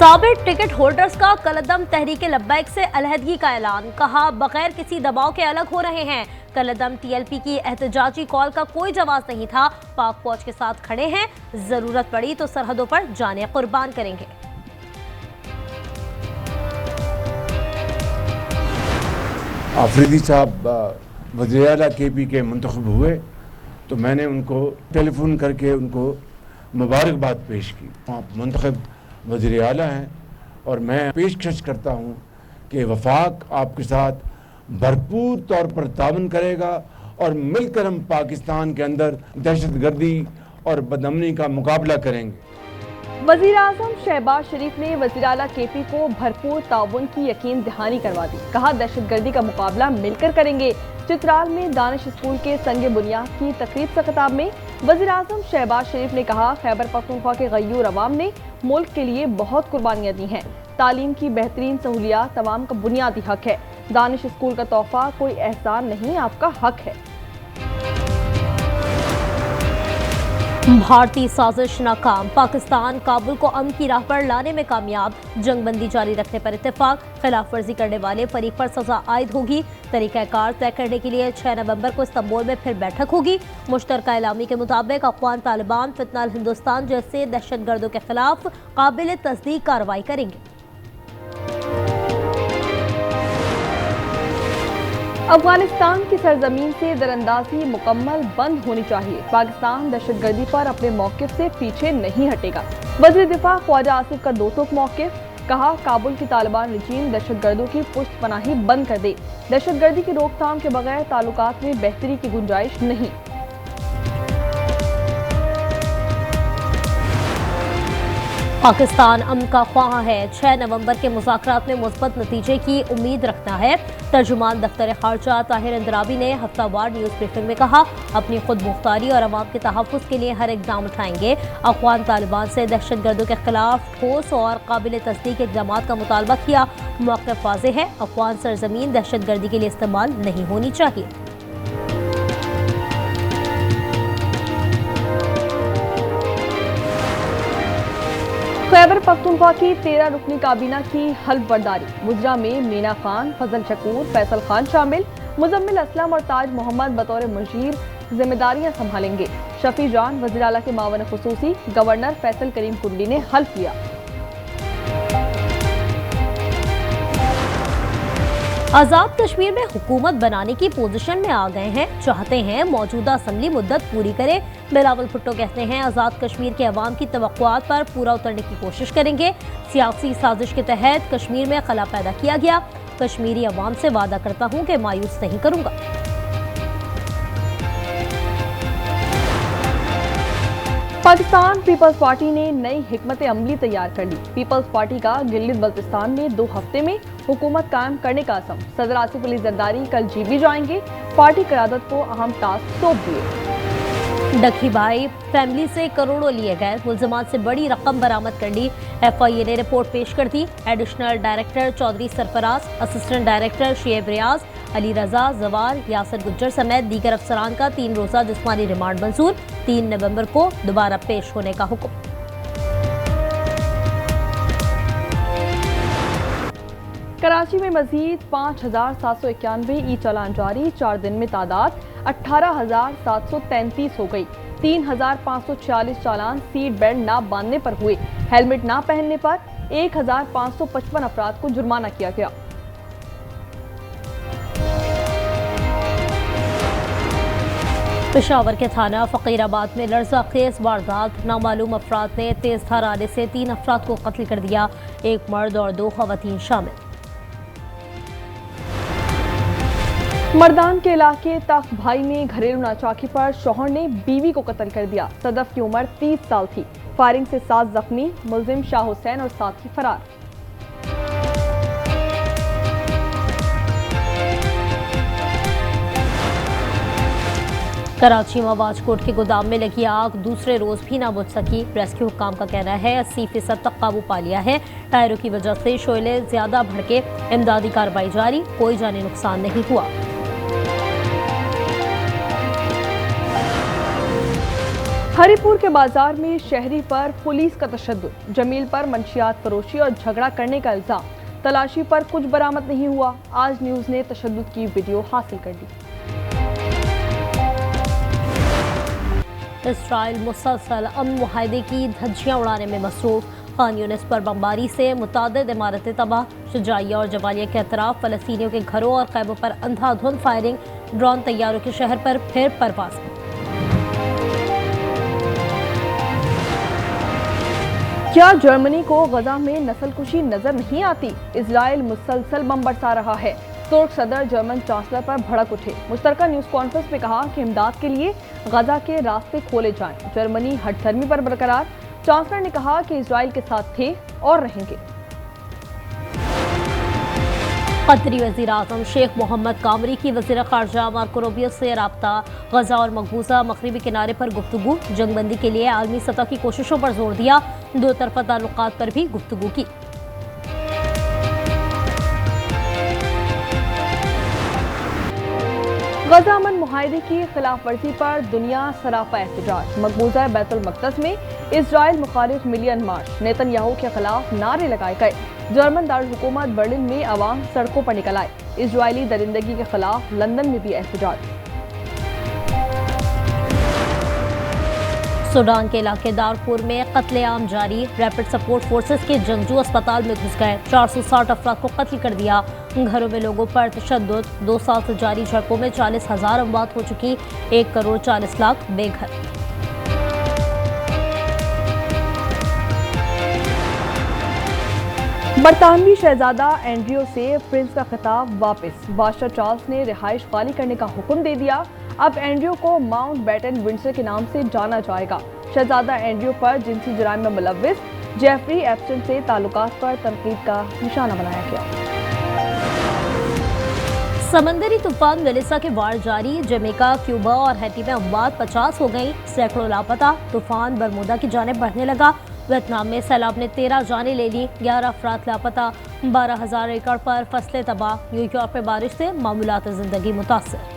साबित ticket holders का कलअदम तहरीके लब्बैक से अलहदगी का ऐलान। कहा बगैर किसी दबाव के अलग हो रहे हैं। कलअदम टीएलपी की एहतजाजी कॉल का कोई जवाब नहीं था। पाक फौज के साथ खड़े हैं, जरूरत पड़ी तो सरहदों पर जाने कुर्बान करेंगे। आफरीदी साहब वज़ीर-ए-आला केपी के मुंतखब हुए तो मैंने उनको टेलीफोन करके उनको मुबारकबाद पेश की। आप मुंतखब वज़ीर-ए-आला हैं और मैं पेशकश करता हूँ कि वफाक आपके साथ भरपूर तौर पर ताउन करेगा और मिलकर हम पाकिस्तान के अंदर दहशतगर्दी और बदअमनी का मुकाबला करेंगे। वज़ीर आज़म शहबाज शरीफ ने वज़ीर-ए-आला केपी को भरपूर ताउन की यकीन दहानी करवा दी। कहा दहशतगर्दी का मुकाबला मिलकर करेंगे। चित्राल में दानिश स्कूल के संगे बुनियाद की तकरीब से खिताब में वज़ीर आज़म शहबाज शरीफ ने कहा खैबर पख्तूनख्वा के गयूर अवाम ने मुल्क के लिए बहुत कुर्बानियाँ दी हैं। तालीम की बेहतरीन सहूलियात तमाम का बुनियादी हक है। दानिश स्कूल का तोहफा कोई एहसान नहीं, आपका हक है। भारतीय साजिश नाकाम। पाकिस्तान काबुल को अमन की राह पर लाने में कामयाब। जंगबंदी जारी रखने पर इत्तेफाक। खिलाफ वर्जी करने वाले फरीक पर सजा आयद होगी। तरीक़ाकार तय करने के लिए 6 नवंबर को इस्तांबुल में फिर बैठक होगी। मुश्तरका एलामी के मुताबिक अफ़गान तालिबान फितना हिंदुस्तान जैसे दहशतगर्दों के खिलाफ काबिल तस्दीक कार्रवाई करेंगे। अफगानिस्तान की सरजमीन से दरअंदाजी मुकम्मल बंद होनी चाहिए। पाकिस्तान दहशतगर्दी पर अपने मौक़िफ़ से पीछे नहीं हटेगा। वज़ीर दिफा ख्वाजा आसिफ का दो टूक मौक़िफ़। कहा काबुल की तालिबान रजीम दहशतगर्दों की पुष्टपनाही बंद कर दे। दहशतगर्दी की रोकथाम के बगैर ताल्लुकात में बेहतरी की गुंजाइश नहीं। पाकिस्तान अमन का ख्वाह है। 6 नवंबर के मुज़ाकरात में मुस्बत नतीजे की उम्मीद रखता है। तर्जुमान दफ्तर खारजा ताहिर अंद्राबी ने हफ्तावार न्यूज़ ब्रीफिंग में कहा अपनी खुद मुख्तारी और अवाम के तहफ़्फ़ुज़ के लिए हर इक़दाम उठाएंगे। अफ़गान तालिबान से दहशतगर्दों के खिलाफ ठोस और काबिल तस्दीक इक़दाम का मुतालबा किया। मौक़िफ़ वाज़ेह है, अफ़गान सरज़मीन दहशतगर्दी के लिए इस्तेमाल नहीं होनी चाहिए। खैबर पख्तूनख्वा की 13 रुकनी काबीना की हल्फ बर्दारी। वज़रा में मीना खान, फजल शकूर, फैसल खान शामिल। मुजम्मिल असलम और ताज मोहम्मद बतौर मुशीर जिम्मेदारियां संभालेंगे। शफी जान वज़ीर आला के मावन खुसूसी। गवर्नर फैसल करीम कुंडी ने हल्फ लिया। आज़ाद कश्मीर में हुकूमत बनाने की पोजीशन में आ गए हैं। चाहते हैं मौजूदा असम्बली मुद्दत पूरी करे। बिलावल भुट्टो कहते हैं आज़ाद कश्मीर के अवाम की तवक्कुआत पर पूरा उतरने की कोशिश करेंगे। सियासी साजिश के तहत कश्मीर में खला पैदा किया गया। कश्मीरी अवाम से वादा करता हूँ कि मायूस नहीं करूँगा। पाकिस्तान पीपल्स पार्टी ने नई हिकमत अमली तैयार कर ली। पीपल्स पार्टी का गिलगित बल्तिस्तान में 2 हफ्ते में हुकूमत कायम करने का असम। सदर आसिफ अली जरदारी कल जीबी जाएंगे। पार्टी क़यादत को अहम टास्क सौंप दिए। डकी भाई फैमिली से करोड़ों लिए गए। मुल्ज़िमात से बड़ी रकम बरामद कर ली। FIA ने रिपोर्ट पेश कर दी। Additional director Chaudhary Sarfaraz, assistant director Sheb Riaz, Ali Raza, Jawar, Yasir Gujjar समेत दीगर अफसरान का 3 रोज़ा जिस्मानी रिमांड मंजूर। 3 नवंबर को दोबारा पेश होने का हुक्म। कराची में मजीद 5,791 ई चालान जारी। 4 दिन में तादाद 18,733 हो गई। 3,546 चालान सीट बेल्ट ना बांधने पर हुए। हेलमेट ना पहनने पर 1,555 अफराद को जुर्माना किया गया। पेशावर के थाना फ़कीराबाद में लर्ज़ाखेज़ वारदात। नामालूम अफराद ने तेज़ धार आने से 3 अफराद को कत्ल कर दिया। एक मर्द और 2 ख़वातीन शामिल। मर्दान के इलाके तख्त भाई में घरेलू नाचाकी पर शौहर ने बीवी को कत्ल कर दिया। सदफ की उम्र 30 साल थी। फायरिंग से 7 जख्मी। मुलजिम शाह हुसैन और साथी फरार। कराची मवाज कोट के गोदाम में लगी आग दूसरे रोज भी ना बुझ सकी। रेस्क्यू हुक्काम का कहना है 80% तक काबू पा लिया है। टायरों की वजह से शोले ज्यादा भड़के। इमदादी कार्रवाई जारी। कोई जानी नुकसान नहीं हुआ। हर हरिपुर के बाजार में शहरी पर पुलिस का तशद्दुद, जमील पर मंशियात फरोशी और झगड़ा करने का इल्जाम। तलाशी पर कुछ बरामद नहीं हुआ। आज न्यूज ने तशद्दुद की वीडियो हासिल कर ली। इसराइल मुसलसल अमन मुआहदे की धज्जियां उड़ाने में मसरूफ। खान यूनिस पर बमबारी से मुतादिद इमारतें तबाह। शुजाइया और जबालिया के अतराफ फलस्तीनियों के घरों और खैमों पर अंधाधुंध फायरिंग। ड्रोन तैयारों के शहर पर फिर परवाज। क्या जर्मनी को गजा में नस्लकुशी नजर नहीं आती? इजराइल मुसलसल बम बरसा रहा है। तुर्क सदर जर्मन चांसलर पर भड़क उठे। मुश्तरका न्यूज कॉन्फ्रेंस में कहा कि इमदाद के लिए गजा के रास्ते खोले जाएं। जर्मनी हठधर्मी पर बरकरार। चांसलर ने कहा कि इजराइल के साथ थे और रहेंगे। कतरी वज़ीर आज़म शेख मोहम्मद कामरी की वज़ीर ख़ारजा मार्को रूबियो से राब्ता। गजा और मकबूजा मगरिबी किनारे पर गुफ्तगू। जंगबंदी के लिए आलमी सतह की कोशिशों पर जोर दिया। दो तरफ़ा ताल्लुकात पर भी गुफ्तगू की। गजा अमन मुआहदे की खिलाफ वर्जी पर दुनिया सरापा एहतजाज। मकबूजा बैतुल मक़दस में इजराइल मुखालिफ मिलियन मार्च। नेतन्याहू के खिलाफ नारे लगाए गए। जर्मन दारुल हुकूमत बर्लिन में अवाम सड़कों पर निकल आए। इजरायली दरिंदगी के खिलाफ लंदन में भी एहतजाज। सूडान के इलाके दारफुर में कत्लेआम जारी। रैपिड सपोर्ट फोर्सेस के जंगजू अस्पताल में घुस गए। 460 अफराद को कत्ल कर दिया। घरों में लोगों पर तशद्दुद। 2 साल से जारी झड़पों में 40,000 अमवात हो चुकी। 1 करोड़ 40 लाख बेघर। बरतानवी शहजादा एंड्रियो से प्रिंस का खिताब वापस। बादशाह चार्ल्स ने रिहाइश खाली करने का हुक्म दे दिया। अब एंड्रियो को माउंट बैटन विंडसर के नाम से जाना जाएगा। शहजादा एंड्रियो पर जिनसी जुराइम में मुलव्विस जेफरी एप्स्टाइन से ताल्लुकात पर तनकीद का निशाना बनाया गया। समंदरी तूफान मेलिसा के वार जारी। जमैका, क्यूबा और हैटी में अमवात 50 हो गई। सैकड़ों लापता। तूफान बरमूदा की जानिब बढ़ने लगा। वियतनाम में सैलाब ने 13 जानें ले ली। 11 अफराद लापता। 12,000 एकड़ पर फसलें तबाह। न्यूयॉर्क में बारिश से मामूलात जिंदगी मुतासर।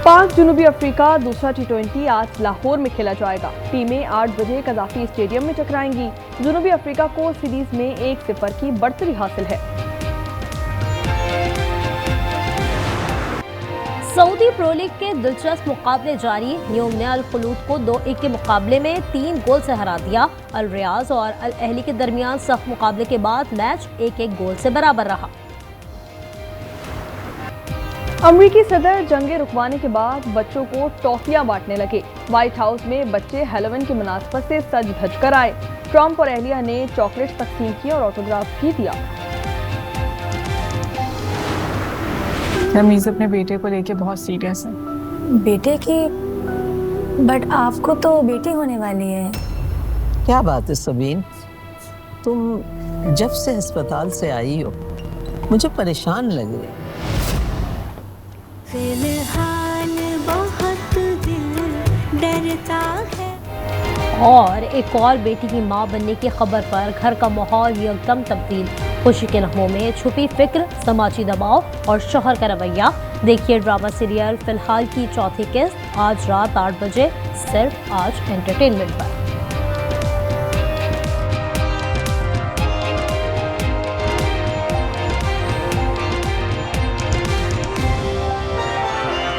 पाक जनूबी अफ्रीका दूसरा T20 आज लाहौर में खेला जाएगा। टीमें 8 बजे कदाफी स्टेडियम में टकराएंगी। जनूबी अफ्रीका को सीरीज में 1-0 की बढ़तरी हासिल है। सऊदी प्रो लीग के दिलचस्प मुकाबले जारी। न्यूम ने अल खुलूद को 2-1 के मुकाबले में 3 गोल से हरा दिया। अल रियाज और अल अहली के दरमियान सख्त मुकाबले के बाद मैच 1-1 गोल से बराबर रहा। अमरीकी सदर जंगे रुकवाने के बाद बच्चों को टॉफियां बांटने लगे। व्हाइट हाउस में बच्चे हैलोवीन की मुनासबत से सज धज कर आए। ट्रंप और एहलिया ने चॉकलेट्स तकसीम की और ऑटोग्राफ भी दिया। रमीज अपने बेटे को लेके बहुत सीरियस है। बेटे की? बट आपको तो बेटी होने वाली है। क्या बात है सबीन, तुम जब से अस्पताल से आई हो मुझे परेशान लगे। फिलहाल बहुत दिल डरता है। और एक और बेटी की मां बनने की खबर पर घर का माहौल एकदम तब्दील। खुशी के लम्हों में छुपी फिक्र, समाजी दबाव और शौहर का रवैया। देखिए ड्रामा सीरियल फिलहाल की चौथी किस्त आज रात 8 बजे सिर्फ आज एंटरटेनमेंट पर।